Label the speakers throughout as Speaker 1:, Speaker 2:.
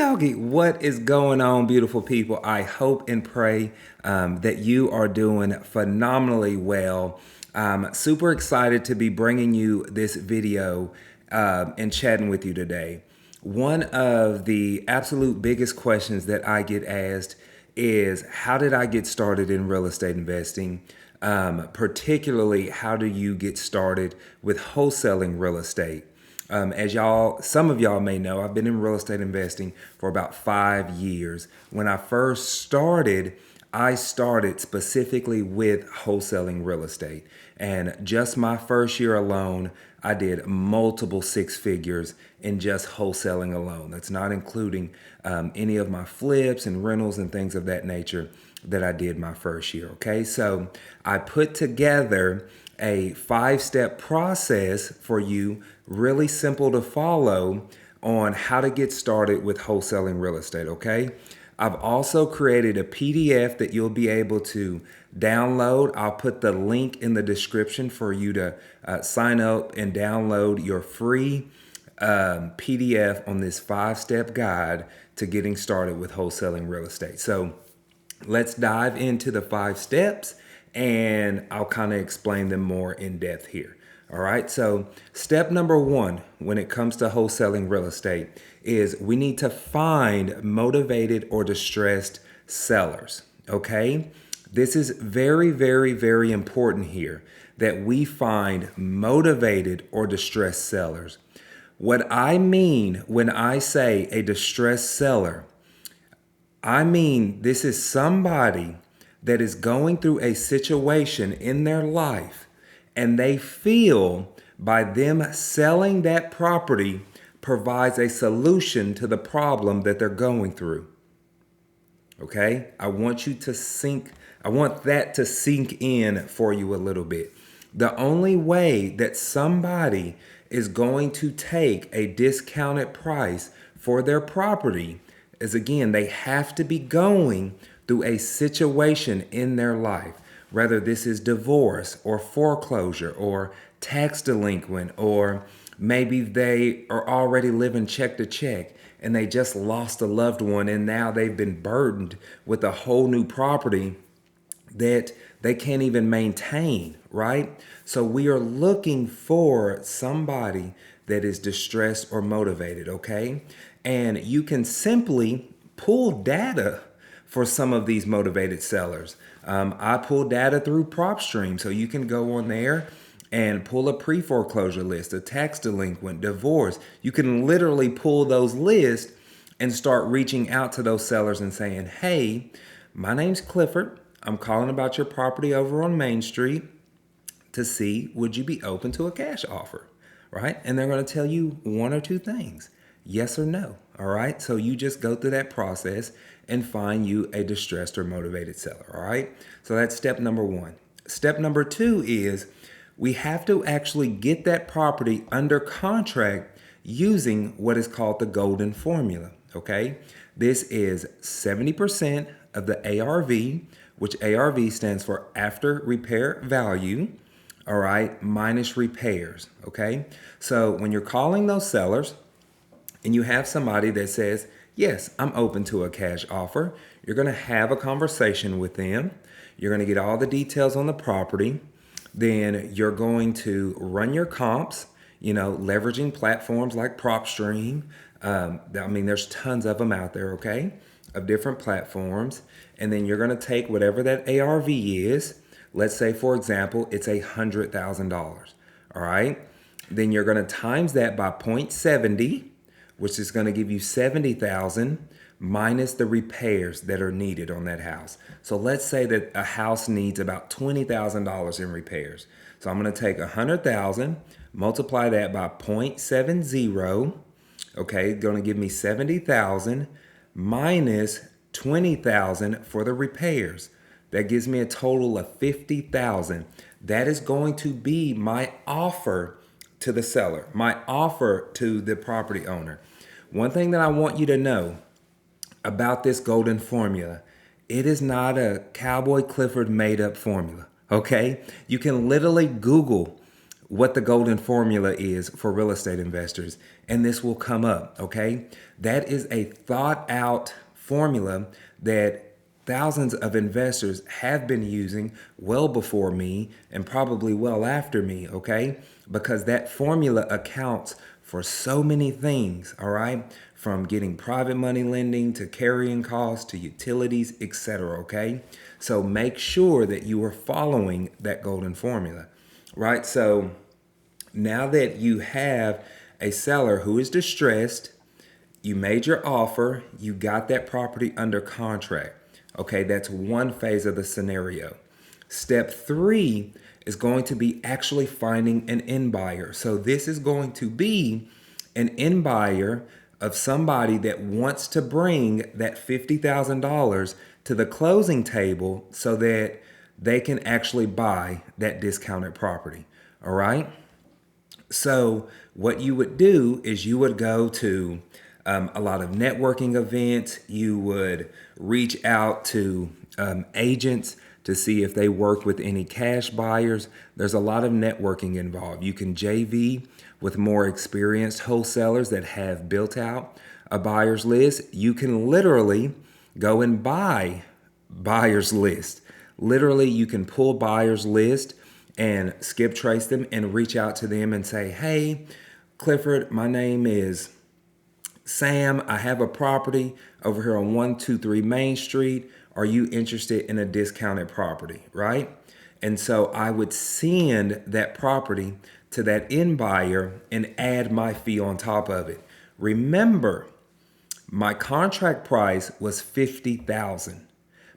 Speaker 1: doggy, what is going on, beautiful people? I hope and pray that you are doing phenomenally well. Super excited to be bringing you this video and chatting with you today. One of the absolute biggest questions that I get asked is, how did I get started in real estate investing? Particularly, how do you get started with wholesaling real estate? As some of y'all may know, I've been in real estate investing for about 5 years. When I first started, I started specifically with wholesaling real estate. And just my first year alone, I did multiple six figures in just wholesaling alone. That's not including any of my flips and rentals and things of that nature that I did my first year. Okay, so I put together a 5-step process for you, really simple to follow, on how to get started with wholesaling real estate. Okay, I've also created a PDF that you'll be able to download. I'll put the link in the description for you to sign up and download your free PDF on this 5-step guide to getting started with wholesaling real estate. So let's dive into the 5 steps and I'll kind of explain them more in depth here. All right. So step number 1 when it comes to wholesaling real estate is we need to find motivated or distressed sellers. Okay. This is very, very, very important here that we find motivated or distressed sellers. What I mean when I say a distressed seller, I mean this is somebody that is going through a situation in their life and they feel by them selling that property provides a solution to the problem that they're going through. Okay? I want that to sink in for you a little bit. The only way that somebody is going to take a discounted price for their property is, again, they have to be going through a situation in their life, whether this is divorce or foreclosure or tax delinquent, or maybe they are already living check to check and they just lost a loved one and now they've been burdened with a whole new property that they can't even maintain, right? So we are looking for somebody that is distressed or motivated, okay? And you can simply pull data for some of these motivated sellers. I pull data through PropStream, so you can go on there and pull a pre-foreclosure list, a tax delinquent, divorce. You can literally pull those lists and start reaching out to those sellers and saying, hey, my name's Clifford. I'm calling about your property over on Main Street to see, would you be open to a cash offer, right? And they're going to tell you 1 or 2 things, yes or no, all right? So you just go through that process and find you a distressed or motivated seller, all right? So that's step number 1. Step number 2 is we have to actually get that property under contract using what is called the golden formula, okay? This is 70% of the ARV, which ARV stands for after repair value, all right, minus repairs, okay? So when you're calling those sellers and you have somebody that says, yes, I'm open to a cash offer, you're going to have a conversation with them. You're going to get all the details on the property. Then you're going to run your comps, leveraging platforms like PropStream. There's tons of them out there, okay, of different platforms. And then you're going to take whatever that ARV is. Let's say, for example, it's $100,000. All right. Then you're going to times that by 0.70, which is going to give you 70,000 minus the repairs that are needed on that house. So let's say that a house needs about $20,000 in repairs. So I'm going to take 100,000, multiply that by 0.70. Okay, going to give me 70,000 minus 20,000 for the repairs. That gives me a total of 50,000. That is going to be my offer to the seller, my offer to the property owner. One thing that I want you to know about this golden formula, it is not a Cowboy Clifford made up formula, okay? You can literally Google what the golden formula is for real estate investors, and this will come up, okay? That is a thought out formula that thousands of investors have been using well before me and probably well after me, okay? Because that formula accounts for so many things, all right? From getting private money lending to carrying costs to utilities, etc., okay? So make sure that you are following that golden formula, right? So now that you have a seller who is distressed, you made your offer, you got that property under contract. Okay, that's one phase of the scenario. Step 3 is going to be actually finding an end buyer. So this is going to be an end buyer of somebody that wants to bring that $50,000 to the closing table so that they can actually buy that discounted property. All right. So what you would do is you would go to a lot of networking events. You would reach out to agents to see if they work with any cash buyers. There's a lot of networking involved. You can JV with more experienced wholesalers that have built out a buyer's list. You can literally go and buy buyer's list. Literally, you can pull buyer's list and skip trace them and reach out to them and say, hey, Clifford, my name is Sam. I have a property over here on 123 Main Street. Are you interested in a discounted property, right? And so I would send that property to that end buyer and add my fee on top of it. Remember, my contract price was $50,000,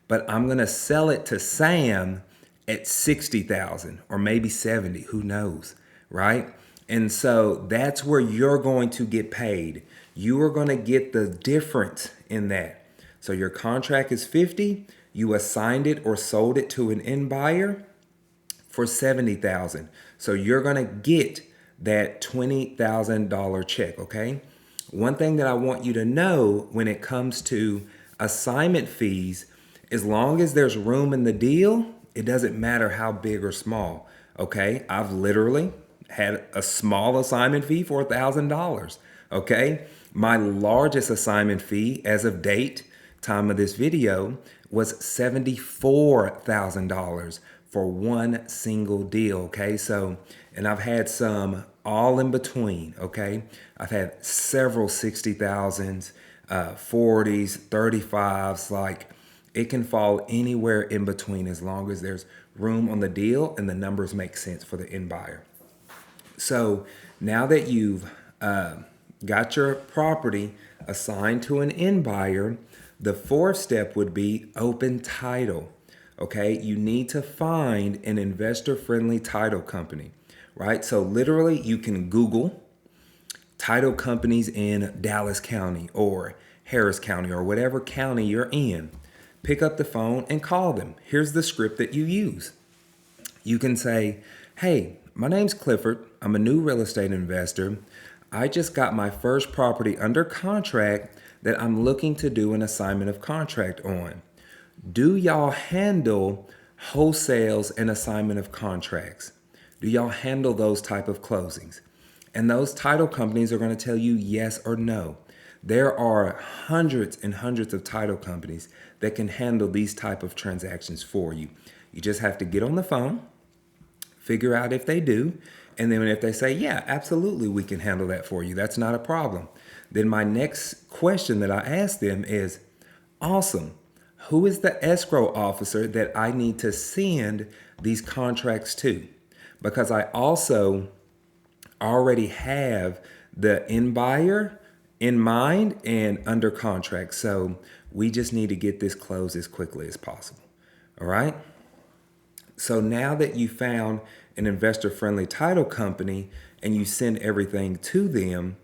Speaker 1: but I'm going to sell it to Sam at 60,000 or maybe 70, who knows, right? And so that's where you're going to get paid. You are going to get the difference in that. So your contract is 50, you assigned it or sold it to an end buyer for 70,000. So you're going to get that $20,000 check, okay? One thing that I want you to know when it comes to assignment fees, as long as there's room in the deal, it doesn't matter how big or small, okay? I've literally had a small assignment fee for $1,000, okay? My largest assignment fee as of date, time of this video, was $74,000 for one single deal, okay? So, and I've had some all in between, okay? I've had several 60,000s, 40s, 35s, like it can fall anywhere in between as long as there's room on the deal and the numbers make sense for the end buyer. So now that you've got your property assigned to an end buyer, the fourth step would be open title. Okay, you need to find an investor-friendly title company, right? So literally you can Google title companies in Dallas County or Harris County or whatever county you're in. Pick up the phone and call them. Here's the script that you use. You can say, hey, my name's Clifford. I'm a new real estate investor. I just got my first property under contract that I'm looking to do an assignment of contract on. Do y'all handle wholesales and assignment of contracts? Do y'all handle those type of closings? And those title companies are going to tell you yes or no. There are hundreds and hundreds of title companies that can handle these type of transactions for you. You just have to get on the phone, figure out if they do, and then if they say, yeah, absolutely, we can handle that for you, that's not a problem. Then my next question that I ask them is, awesome, who is the escrow officer that I need to send these contracts to? Because I also already have the end buyer in mind and under contract. So we just need to get this closed as quickly as possible. All right. So now that you found an investor-friendly title company and you send everything to them,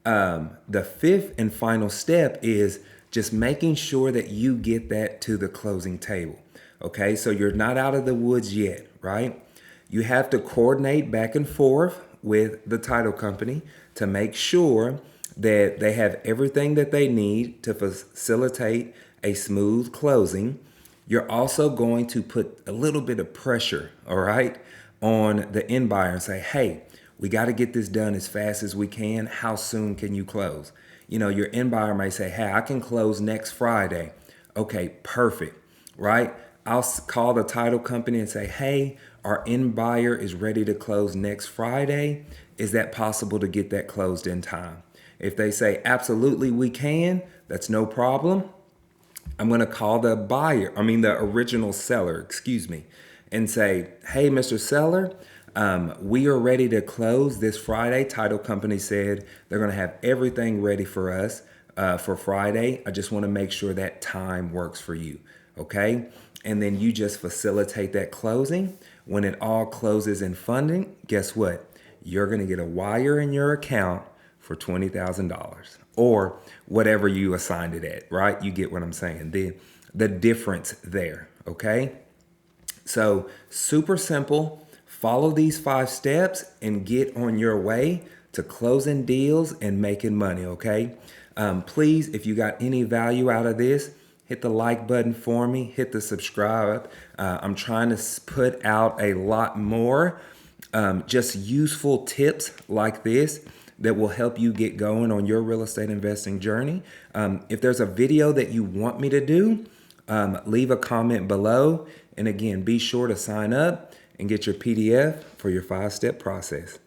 Speaker 1: the fifth and final step is just making sure that you get that to the closing table. Okay, so you're not out of the woods yet, right? You have to coordinate back and forth with the title company to make sure that they have everything that they need to facilitate a smooth closing. You're also going to put a little bit of pressure, all right, on the end buyer and say, hey, we got to get this done as fast as we can. How soon can you close? You know, your end buyer may say, hey, I can close next Friday. Okay, perfect, right? I'll call the title company and say, hey, our end buyer is ready to close next Friday. Is that possible to get that closed in time? If they say, absolutely, we can, that's no problem. I'm going to call the the original seller, excuse me, and say, hey, Mr. Seller, we are ready to close this Friday. Title company said they're going to have everything ready for us for Friday. I just want to make sure that time works for you. Okay. And then you just facilitate that closing. When it all closes in funding, guess what? You're going to get a wire in your account for $20,000 or whatever you assigned it at, right? You get what I'm saying. The difference there, okay? So super simple. Follow these 5 steps and get on your way to closing deals and making money, okay? Please, if you got any value out of this, hit the like button for me, hit the subscribe. I'm trying to put out a lot more just useful tips like this that will help you get going on your real estate investing journey. If there's a video that you want me to do, leave a comment below. And again, be sure to sign up and get your PDF for your 5-step process.